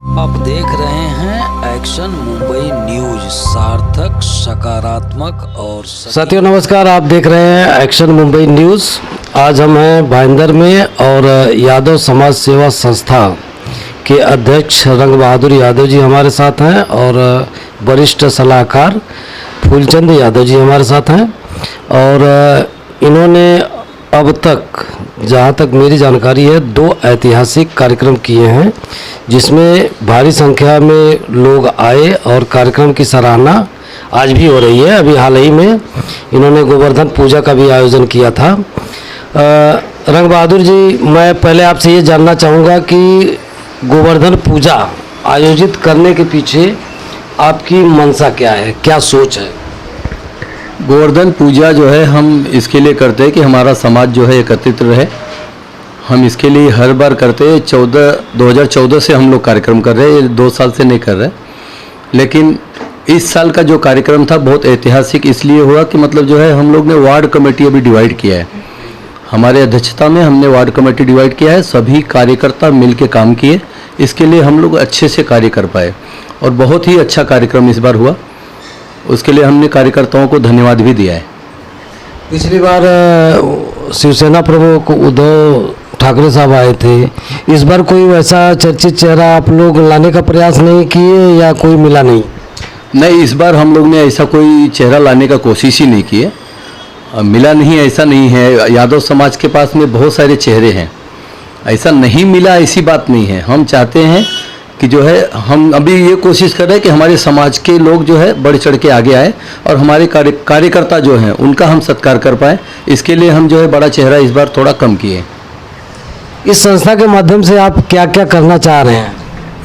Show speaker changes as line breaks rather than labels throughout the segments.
आप देख रहे हैं एक्शन मुंबई न्यूज, सार्थक, सकारात्मक और
साथियों नमस्कार। आप देख रहे हैं एक्शन मुंबई न्यूज़। आज हम हैं भाईंदर में और यादव समाज सेवा संस्था के अध्यक्ष रंग बहादुर यादव जी हमारे साथ हैं और वरिष्ठ सलाहकार फूलचंद यादव जी हमारे साथ हैं। और इन्होंने अब तक, जहाँ तक मेरी जानकारी है, 2 ऐतिहासिक कार्यक्रम किए हैं जिसमें भारी संख्या में लोग आए और कार्यक्रम की सराहना आज भी हो रही है। अभी हाल ही में इन्होंने गोवर्धन पूजा का भी आयोजन किया था। रंग बहादुर जी, मैं पहले आपसे ये जानना चाहूँगा कि गोवर्धन पूजा आयोजित करने के पीछे आपकी मंशा क्या है, क्या सोच है?
गोवर्धन पूजा जो है हम इसके लिए करते हैं कि हमारा समाज जो है एकत्रित रहे। हम इसके लिए हर बार करते हैं। 2014 से हम लोग कार्यक्रम कर रहे हैं, 2 साल से नहीं कर रहे। लेकिन इस साल का जो कार्यक्रम था बहुत ऐतिहासिक इसलिए हुआ कि मतलब जो है हम लोग ने वार्ड कमेटी अभी डिवाइड किया है। हमारे अध्यक्षता में हमने वार्ड कमेटी डिवाइड किया है। सभी कार्यकर्ता मिल के काम किए, इसके लिए हम लोग अच्छे से कार्य कर पाए और बहुत ही अच्छा कार्यक्रम इस बार हुआ। उसके लिए हमने कार्यकर्ताओं को धन्यवाद भी दिया है।
पिछली बार शिवसेना प्रमुख उद्धव ठाकरे साहब आए थे। इस बार कोई वैसा चर्चित चेहरा आप लोग लाने का प्रयास नहीं किए या कोई मिला नहीं?
नहीं, इस बार हम लोग ने ऐसा कोई चेहरा लाने का कोशिश ही नहीं की है। मिला नहीं ऐसा नहीं है। यादव समाज के पास में बहुत सारे चेहरे हैं, ऐसा नहीं मिला ऐसी बात नहीं है। हम चाहते हैं कि जो है हम अभी ये कोशिश कर रहे हैं कि हमारे समाज के लोग जो है बढ़ चढ़ के आगे आए और हमारे कार्यकर्ता जो हैं उनका हम सत्कार कर पाएँ। इसके लिए हम जो है बड़ा चेहरा इस बार थोड़ा कम किए।
इस संस्था के माध्यम से आप क्या क्या करना चाह रहे हैं?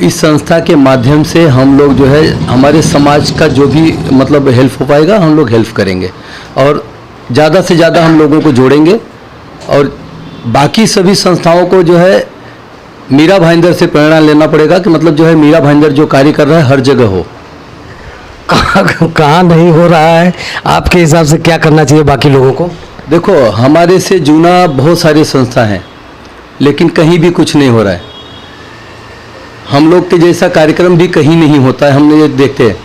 इस संस्था के माध्यम से हम लोग जो है हमारे समाज का जो भी मतलब हेल्प हो पाएगा हम लोग हेल्प करेंगे और ज़्यादा से ज़्यादा हम लोगों को जोड़ेंगे। और बाकी सभी संस्थाओं को जो है मीरा भाईंदर से प्रेरणा लेना पड़ेगा कि मतलब जो है मीरा भाईंदर जो कार्य कर रहा है हर जगह हो।
कहाँ नहीं हो रहा है? आपके हिसाब से क्या करना चाहिए बाकी लोगों को?
देखो, हमारे से जुना बहुत सारी संस्था हैं लेकिन कहीं भी कुछ नहीं हो रहा है। हम लोग के जैसा कार्यक्रम भी कहीं नहीं होता है। हमने ये देखते हैं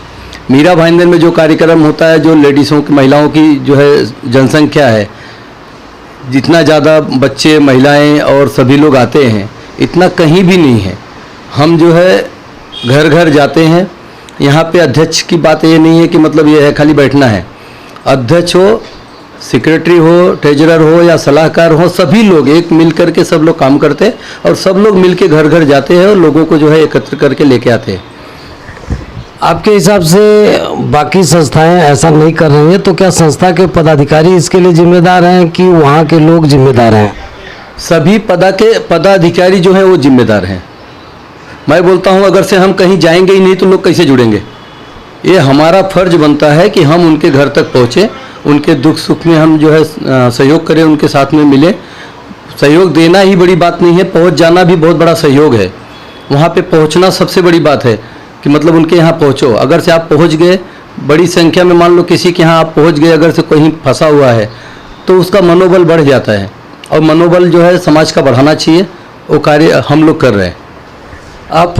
मीरा भाईंदर में जो कार्यक्रम होता है, जो लेडीज़ों की, महिलाओं की जो है जनसंख्या है, जितना ज़्यादा बच्चे, महिलाएं और सभी लोग आते हैं, इतना कहीं भी नहीं है। हम जो है घर घर जाते हैं। यहाँ पे अध्यक्ष की बात ये नहीं है कि मतलब ये है खाली बैठना है। अध्यक्ष हो, सेक्रेटरी हो, ट्रेजरर हो या सलाहकार हो, सभी लोग एक मिल करके सब लोग काम करते हैं और सब लोग मिल के घर घर जाते हैं और लोगों को जो है एकत्र करके लेके आते हैं।
आपके हिसाब से बाकी संस्थाएं ऐसा नहीं कर रही हैं तो क्या संस्था के पदाधिकारी इसके लिए जिम्मेदार हैं कि वहाँ के लोग जिम्मेदार हैं?
सभी पदाधिकारी जो हैं वो जिम्मेदार हैं। मैं बोलता हूँ अगर से हम कहीं जाएंगे ही नहीं तो लोग कैसे जुड़ेंगे? ये हमारा फर्ज बनता है कि हम उनके घर तक पहुँचे, उनके दुख सुख में हम जो है सहयोग करें, उनके साथ में मिले। सहयोग देना ही बड़ी बात नहीं है, पहुँच जाना भी बहुत बड़ा सहयोग है। वहाँ पे पहुँचना सबसे बड़ी बात है कि मतलब उनके यहाँ पहुँचो। अगर से आप पहुँच गए, बड़ी संख्या में मान लो किसी के यहाँ आप पहुँच गए, अगर से कहीं फंसा हुआ है तो उसका मनोबल बढ़ जाता है और मनोबल जो है समाज का बढ़ाना चाहिए। वो कार्य हम लोग कर रहे हैं।
आप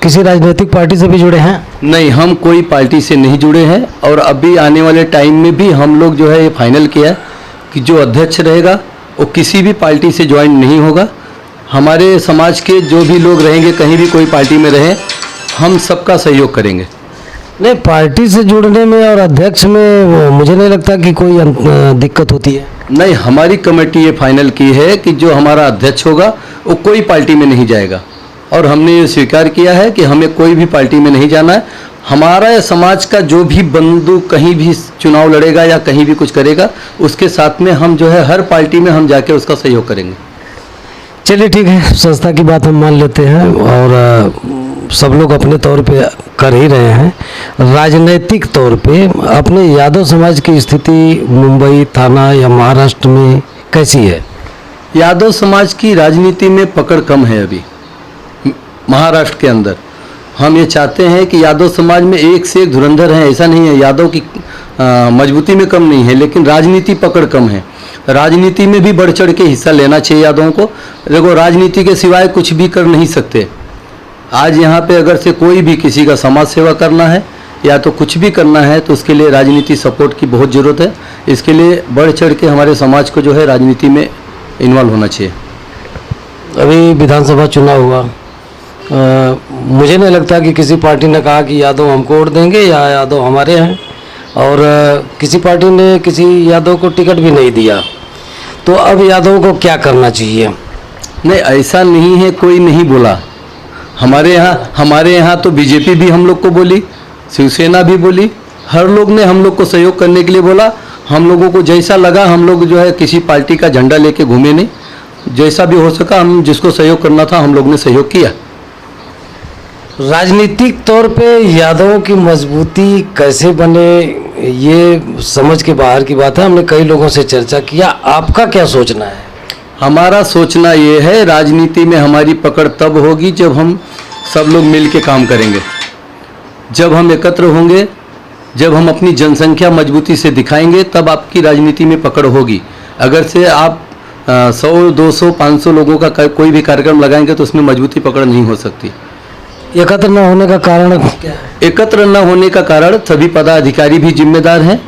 किसी राजनीतिक पार्टी से भी जुड़े हैं?
नहीं, हम कोई पार्टी से नहीं जुड़े हैं और अभी आने वाले टाइम में भी हम लोग जो है ये फाइनल किया है कि जो अध्यक्ष रहेगा वो किसी भी पार्टी से ज्वाइन नहीं होगा। हमारे समाज के जो भी लोग रहेंगे, कहीं भी कोई पार्टी में रहे, हम सबका सहयोग करेंगे।
नहीं, पार्टी से जुड़ने में और अध्यक्ष में मुझे नहीं लगता कि कोई दिक्कत होती है।
नहीं, हमारी कमेटी ये फाइनल की है कि जो हमारा अध्यक्ष होगा वो कोई पार्टी में नहीं जाएगा और हमने ये स्वीकार किया है कि हमें कोई भी पार्टी में नहीं जाना है। हमारा समाज का जो भी बंधु कहीं भी चुनाव लड़ेगा या कहीं भी कुछ करेगा, उसके साथ में हम जो है हर पार्टी में हम जाके उसका सहयोग करेंगे।
चलिए ठीक है, संस्था की बात हम मान लेते हैं और सब लोग अपने तौर पे कर ही रहे हैं। राजनीतिक तौर पे अपने यादव समाज की स्थिति मुंबई, थाना या महाराष्ट्र में कैसी है?
यादव समाज की राजनीति में पकड़ कम है अभी महाराष्ट्र के अंदर। हम ये चाहते हैं कि यादव समाज में एक से एक धुरंधर हैं, ऐसा नहीं है। यादव की मजबूती में कम नहीं है, लेकिन राजनीति पकड़ कम है। राजनीति में भी बढ़ चढ़ के हिस्सा लेना चाहिए यादवों को। देखो, राजनीति के सिवाय कुछ भी कर नहीं सकते। आज यहाँ पे अगर से कोई भी किसी का समाज सेवा करना है या तो कुछ भी करना है तो उसके लिए राजनीति सपोर्ट की बहुत ज़रूरत है। इसके लिए बढ़ चढ़ के हमारे समाज को जो है राजनीति में इन्वॉल्व होना चाहिए।
अभी विधानसभा चुनाव हुआ, मुझे नहीं लगता कि किसी पार्टी ने कहा कि यादव हमको वोट देंगे या यादव हमारे हैं, और किसी पार्टी ने किसी यादव को टिकट भी नहीं दिया। तो अब यादव को क्या करना चाहिए?
नहीं, ऐसा नहीं है, कोई नहीं बोला। हमारे यहाँ तो बीजेपी भी हम लोग को बोली, शिवसेना भी बोली, हर लोग ने हम लोग को सहयोग करने के लिए बोला। हम लोगों को जैसा लगा, हम लोग जो है किसी पार्टी का झंडा लेके घूमे नहीं, जैसा भी हो सका हम जिसको सहयोग करना था हम लोग ने सहयोग किया।
राजनीतिक तौर पे यादवों की मजबूती कैसे बने, ये समझ के बाहर की बात है। हमने कई लोगों से चर्चा किया, आपका क्या सोचना है?
हमारा सोचना ये है, राजनीति में हमारी पकड़ तब होगी जब हम सब लोग मिल के काम करेंगे, जब हम एकत्र होंगे, जब हम अपनी जनसंख्या मजबूती से दिखाएंगे, तब आपकी राजनीति में पकड़ होगी। अगर से आप 100, 200, 500 लोगों का कोई भी कार्यक्रम लगाएंगे तो उसमें मजबूती पकड़ नहीं हो सकती।
एकत्र न होने का कारण क्या है?
एकत्र न होने का कारण सभी पदाधिकारी भी जिम्मेदार हैं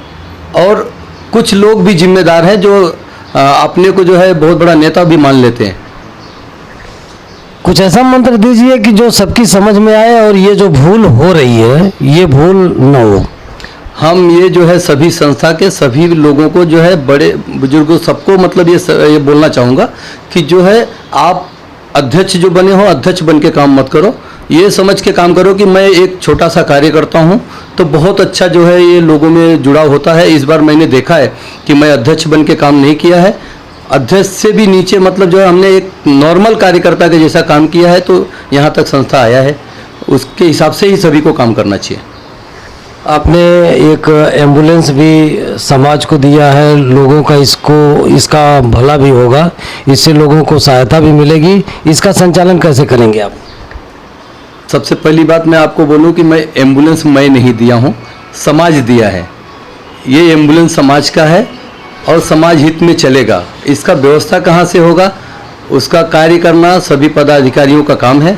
और कुछ लोग भी जिम्मेदार हैं जो अपने को जो है बहुत बड़ा नेता भी मान लेते हैं।
कुछ ऐसा मंत्र दीजिए कि जो सबकी समझ में आए और ये जो भूल हो रही है ये भूल न हो।
हम ये जो है सभी संस्था के सभी लोगों को जो है, बड़े बुजुर्गों सबको मतलब ये बोलना चाहूँगा कि जो है आप अध्यक्ष जो बने हो, अध्यक्ष बन के काम मत करो। ये समझ के काम करो कि मैं एक छोटा सा कार्यकर्ता हूँ, तो बहुत अच्छा जो है ये लोगों में जुड़ाव होता है। इस बार मैंने देखा है कि मैं अध्यक्ष बन के काम नहीं किया है, अध्यक्ष से भी नीचे मतलब जो है हमने एक नॉर्मल कार्यकर्ता के जैसा काम किया है, तो यहाँ तक संस्था आया है। उसके हिसाब से ही सभी को काम करना चाहिए।
आपने एक एम्बुलेंस भी समाज को दिया है, लोगों का इसका भला भी होगा, इससे लोगों को सहायता भी मिलेगी। इसका संचालन कैसे करेंगे आप?
सबसे पहली बात मैं आपको बोलूं कि मैं एम्बुलेंस मैं नहीं दिया हूं, समाज दिया है। ये एम्बुलेंस समाज का है और समाज हित में चलेगा। इसका व्यवस्था कहां से होगा, उसका कार्य करना सभी पदाधिकारियों का काम है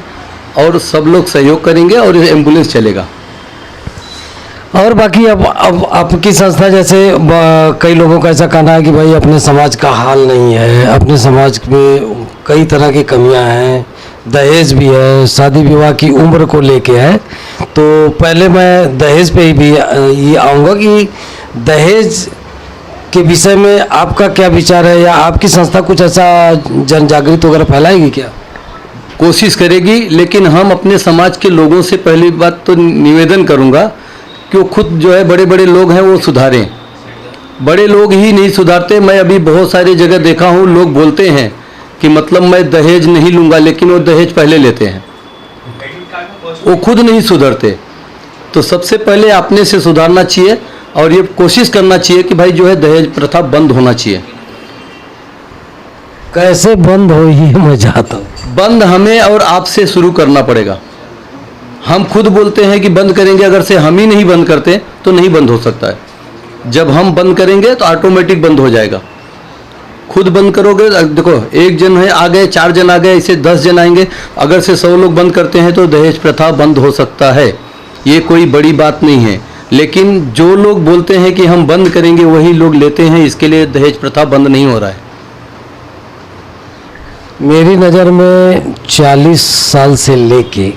और सब लोग सहयोग करेंगे और ये एम्बुलेंस चलेगा।
और बाकी अब आपकी संस्था जैसे कई लोगों का ऐसा कहना है कि भाई अपने समाज का हाल नहीं है, अपने समाज में कई तरह की कमियां हैं, दहेज भी है, शादी विवाह की उम्र को लेके है। तो पहले मैं दहेज पे ही भी ये आऊँगा कि दहेज के विषय में आपका क्या विचार है, या आपकी संस्था कुछ ऐसा जन जागृति वगैरह फैलाएगी क्या?
कोशिश करेगी, लेकिन हम अपने समाज के लोगों से पहली बात तो निवेदन करूंगा कि वो खुद जो है बड़े बड़े लोग हैं वो सुधारें। बड़े लोग ही नहीं सुधारते। मैं अभी बहुत सारी जगह देखा हूँ, लोग बोलते हैं कि मतलब मैं दहेज नहीं लूँगा, लेकिन वो दहेज पहले लेते हैं, वो खुद नहीं सुधरते। तो सबसे पहले अपने से सुधारना चाहिए और ये कोशिश करना चाहिए कि भाई जो है दहेज प्रथा बंद होना चाहिए।
कैसे बंद हो ये मैं चाहता हूँ।
बंद हमें और आपसे शुरू करना पड़ेगा। हम खुद बोलते हैं कि बंद करेंगे, अगर से हम ही नहीं बंद करते तो नहीं बंद हो सकता है। जब हम बंद करेंगे तो ऑटोमेटिक बंद हो जाएगा। खुद बंद करोगे, देखो एक जन है आ गए, 4 जन आ गए, ऐसे 10 जन आएंगे। अगर से 100 लोग बंद करते हैं तो दहेज प्रथा बंद हो सकता है। ये कोई बड़ी बात नहीं है। लेकिन जो लोग बोलते हैं कि हम बंद करेंगे वही लोग लेते हैं, इसके लिए दहेज प्रथा बंद नहीं हो रहा है।
मेरी नज़र में 40 साल से लेके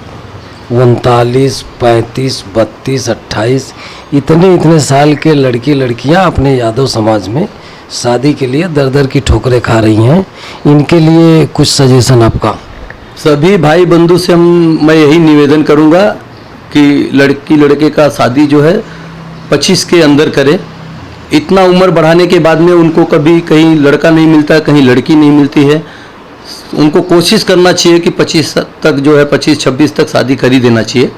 39, 35, 32, 28 इतने साल के लड़की लड़कियां अपने यादव समाज में शादी के लिए दर दर की ठोकरें खा रही हैं। इनके लिए कुछ सजेशन आपका?
सभी भाई बंधु से मैं यही निवेदन करूंगा कि लड़की लड़के का शादी जो है 25 के अंदर करे। इतना उम्र बढ़ाने के बाद में उनको कभी कहीं लड़का नहीं मिलता, कहीं लड़की नहीं मिलती है। उनको कोशिश करना चाहिए कि 25 तक जो है 25-26 तक शादी कर ही देना चाहिए।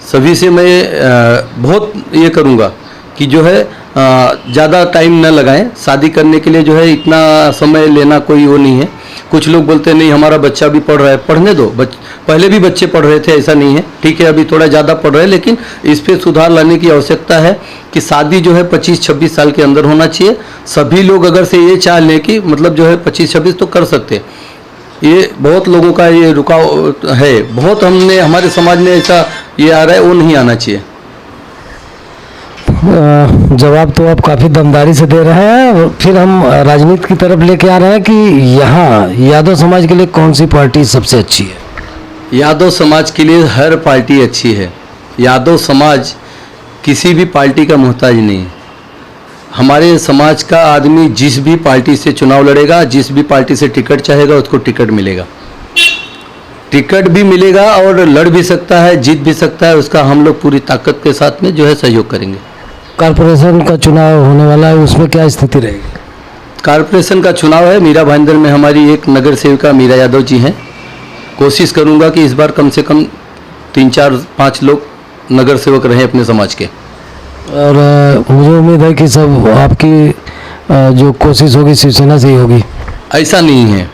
सभी से मैं बहुत ये करूँगा कि जो है ज़्यादा टाइम न लगाएं शादी करने के लिए। जो है इतना समय लेना कोई वो नहीं है। कुछ लोग बोलते हैं नहीं हमारा बच्चा भी पढ़ रहा है, पढ़ने दो। पहले भी बच्चे पढ़ रहे थे, ऐसा नहीं है। ठीक है अभी थोड़ा ज़्यादा पढ़ रहे हैं, लेकिन इस पर सुधार लाने की आवश्यकता है कि शादी जो है 25-26 साल के अंदर होना चाहिए। सभी लोग अगर से ये चाह लें कि मतलब जो है 25-26 तो कर सकते हैं। ये बहुत लोगों का ये रुकाव है, बहुत हमने हमारे समाज में ऐसा ये आ रहा है, वो नहीं आना चाहिए।
जवाब तो आप काफ़ी दमदारी से दे रहे हैं। फिर हम राजनीति की तरफ लेके आ रहे हैं कि यहाँ यादव समाज के लिए कौन सी पार्टी सबसे अच्छी है?
यादव समाज के लिए हर पार्टी अच्छी है। यादव समाज किसी भी पार्टी का मोहताज नहीं है। हमारे समाज का आदमी जिस भी पार्टी से चुनाव लड़ेगा, जिस भी पार्टी से टिकट चाहेगा, उसको टिकट मिलेगा। टिकट भी मिलेगा और लड़ भी सकता है, जीत भी सकता है। उसका हम लोग पूरी ताकत के साथ में जो है सहयोग करेंगे।
कॉरपोरेशन का चुनाव होने वाला है, उसमें क्या स्थिति रहेगी?
कॉरपोरेशन का चुनाव है, मीरा भाईंदर में हमारी एक नगर सेविका मीरा यादव जी हैं। कोशिश करूंगा कि इस बार कम से कम 3, 4, 5 लोग नगर सेवक रहें अपने समाज के।
और मुझे उम्मीद है कि सब आपकी जो कोशिश होगी शिवसेना से ही होगी।
ऐसा नहीं है,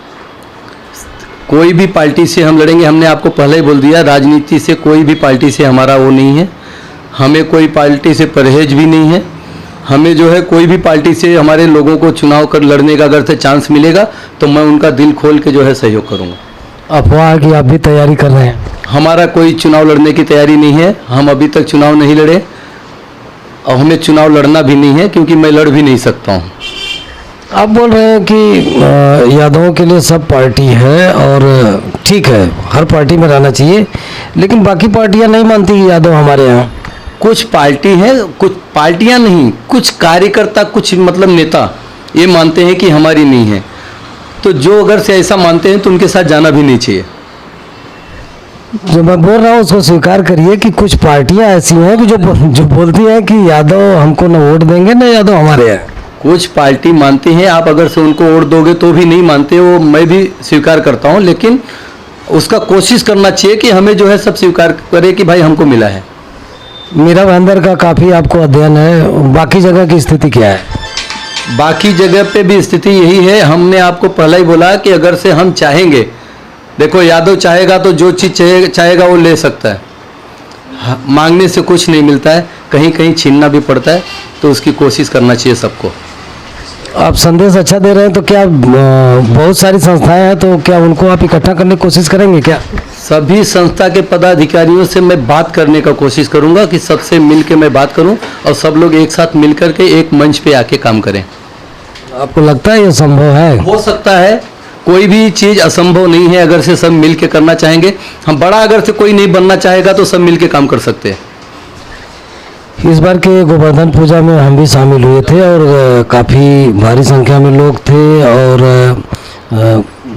कोई भी पार्टी से हम लड़ेंगे। हमने आपको पहले ही बोल दिया, राजनीति से कोई भी पार्टी से हमारा वो नहीं है। हमें कोई पार्टी से परहेज भी नहीं है। हमें जो है कोई भी पार्टी से हमारे लोगों को चुनाव कर लड़ने का अगर से चांस मिलेगा तो मैं उनका दिल खोल के जो है सहयोग करूँगा।
अफवाह की आप भी तैयारी कर रहे हैं?
हमारा कोई चुनाव लड़ने की तैयारी नहीं है। हम अभी तक चुनाव नहीं लड़े और हमें चुनाव लड़ना भी नहीं है, क्योंकि मैं लड़ भी नहीं सकता हूँ।
आप बोल रहे हैं कि यादवों के लिए सब पार्टी है और ठीक है, हर पार्टी में रहना चाहिए, लेकिन बाकी पार्टियां नहीं मानती कि यादव हमारे यहाँ।
कुछ पार्टी है, कुछ पार्टियां नहीं, कुछ कार्यकर्ता, कुछ मतलब नेता ये मानते हैं कि हमारी नहीं है। तो जो अगर से ऐसा मानते हैं तो उनके साथ जाना भी नहीं चाहिए।
जो मैं बोल रहा हूँ उसको स्वीकार करिए कि कुछ पार्टियां ऐसी हैं कि जो बोलती हैं कि यादव हमको न वोट देंगे न यादव हमारे हैं।
कुछ पार्टी मानती हैं, आप अगर से उनको वोट दोगे तो भी नहीं मानते, वो मैं भी स्वीकार करता हूँ। लेकिन उसका कोशिश करना चाहिए कि हमें जो है सब स्वीकार करे कि भाई हमको मिला है।
मीरा भाईंदर का काफ़ी आपको अध्ययन है, बाकी जगह की स्थिति क्या है?
बाकी जगह पे भी स्थिति यही है। हमने आपको पहले ही बोला कि अगर से हम चाहेंगे, देखो यादव चाहेगा तो जो चीज़ चाहेगा वो ले सकता है। मांगने से कुछ नहीं मिलता है, कहीं कहीं छीनना भी पड़ता है, तो उसकी कोशिश करना चाहिए सबको।
आप संदेश अच्छा दे रहे हैं, तो क्या बहुत सारी संस्थाएं हैं, तो क्या उनको आप इकट्ठा करने की कोशिश करेंगे क्या?
सभी संस्था के पदाधिकारियों से मैं बात करने का कोशिश करूंगा कि सबसे मिल के मैं बात करूं और सब लोग एक साथ मिल करके एक मंच पे आके काम करें।
आपको लगता है ये संभव है?
हो सकता है, कोई भी चीज़ असंभव नहीं है अगर से सब मिल के करना चाहेंगे। हम बड़ा अगर से कोई नहीं बनना चाहेगा तो सब मिल के काम कर सकते हैं।
इस बार के गोवर्धन पूजा में हम भी शामिल हुए थे और काफ़ी भारी संख्या में लोग थे और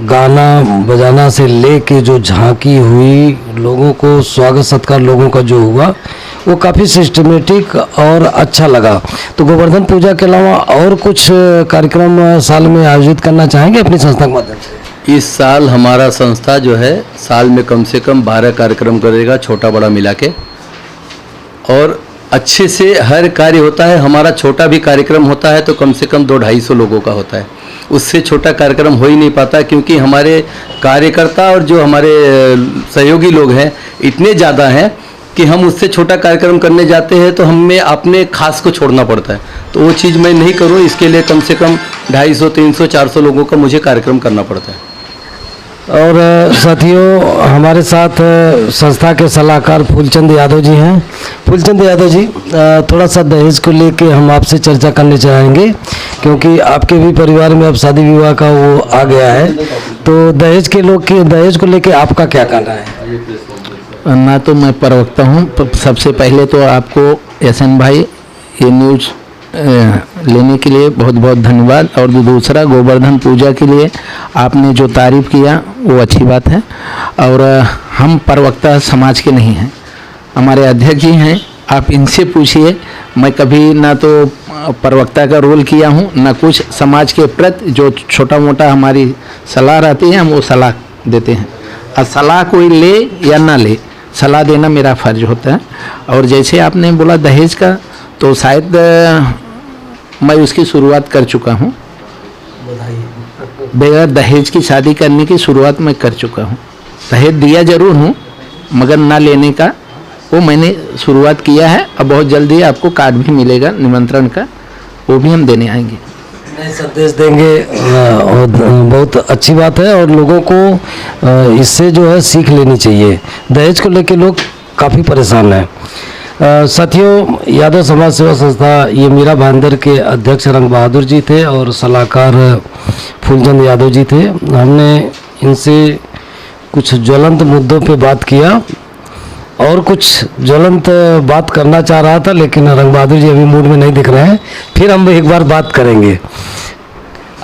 गाना बजाना से लेके जो झांकी हुई, लोगों को स्वागत सत्कार लोगों का जो हुआ वो काफ़ी सिस्टमेटिक और अच्छा लगा। तो गोवर्धन पूजा के अलावा और कुछ कार्यक्रम साल में आयोजित करना चाहेंगे अपनी संस्था के माध्यम से?
इस साल हमारा संस्था जो है साल में कम से कम 12 कार्यक्रम करेगा, छोटा बड़ा मिला के, और अच्छे से हर कार्य होता है। हमारा छोटा भी कार्यक्रम होता है तो कम से कम 200-250 लोगों का होता है। उससे छोटा कार्यक्रम हो ही नहीं पाता, क्योंकि हमारे कार्यकर्ता और जो हमारे सहयोगी लोग हैं इतने ज़्यादा हैं कि हम उससे छोटा कार्यक्रम करने जाते हैं तो हमें अपने खास को छोड़ना पड़ता है। तो वो चीज़ मैं नहीं करूँ, इसके लिए कम से कम 250, 300, 400 लोगों का मुझे कार्यक्रम करना पड़ता है।
और साथियों, हमारे साथ संस्था के सलाहकार फूलचंद यादव जी हैं। फूलचंद यादव जी, थोड़ा सा दहेज को लेके हम आपसे चर्चा करना चाहेंगे, क्योंकि आपके भी परिवार में अब शादी विवाह का वो आ गया है। तो दहेज को लेके आपका क्या कहना है?
ना तो मैं प्रवक्ता हूँ। सबसे पहले तो आपको एसएन भाई ये न्यूज़ लेने के लिए बहुत बहुत धन्यवाद। और दूसरा, गोवर्धन पूजा के लिए आपने जो तारीफ किया वो अच्छी बात है। और हम प्रवक्ता समाज के नहीं हैं, हमारे अध्यक्ष जी हैं, आप इनसे पूछिए। मैं कभी ना तो प्रवक्ता का रोल किया हूँ, ना कुछ समाज के प्रति जो छोटा मोटा हमारी सलाह रहती है हम वो सलाह देते हैं। और सलाह कोई ले या ना ले, सलाह देना मेरा फ़र्ज होता है। और जैसे आपने बोला दहेज का, तो शायद मैं उसकी शुरुआत कर चुका हूँ। बगैर दहेज की शादी करने की शुरुआत मैं कर चुका हूँ। दहेज दिया ज़रूर हूँ, मगर ना लेने का वो मैंने शुरुआत किया है। अब बहुत जल्दी आपको कार्ड भी मिलेगा निमंत्रण का, वो भी हम देने आएंगे।
नए संदेश देंगे और बहुत अच्छी बात है और लोगों को इससे जो है सीख लेनी चाहिए। दहेज को लेकर लोग काफ़ी परेशान हैं। साथियों, यादव समाज सेवा संस्था ये मीरा भाईंदर के अध्यक्ष रंग बहादुर जी थे और सलाहकार फूलचंद यादव जी थे। हमने इनसे कुछ ज्वलंत मुद्दों पे बात किया और कुछ ज्वलंत बात करना चाह रहा था, लेकिन रंग बहादुर जी अभी मूड में नहीं दिख रहे हैं। फिर हम एक बार बात करेंगे।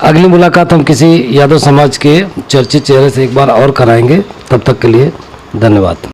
अगली मुलाकात हम किसी यादव समाज के चर्चित चेहरे से एक बार और कराएंगे। तब तक के लिए धन्यवाद।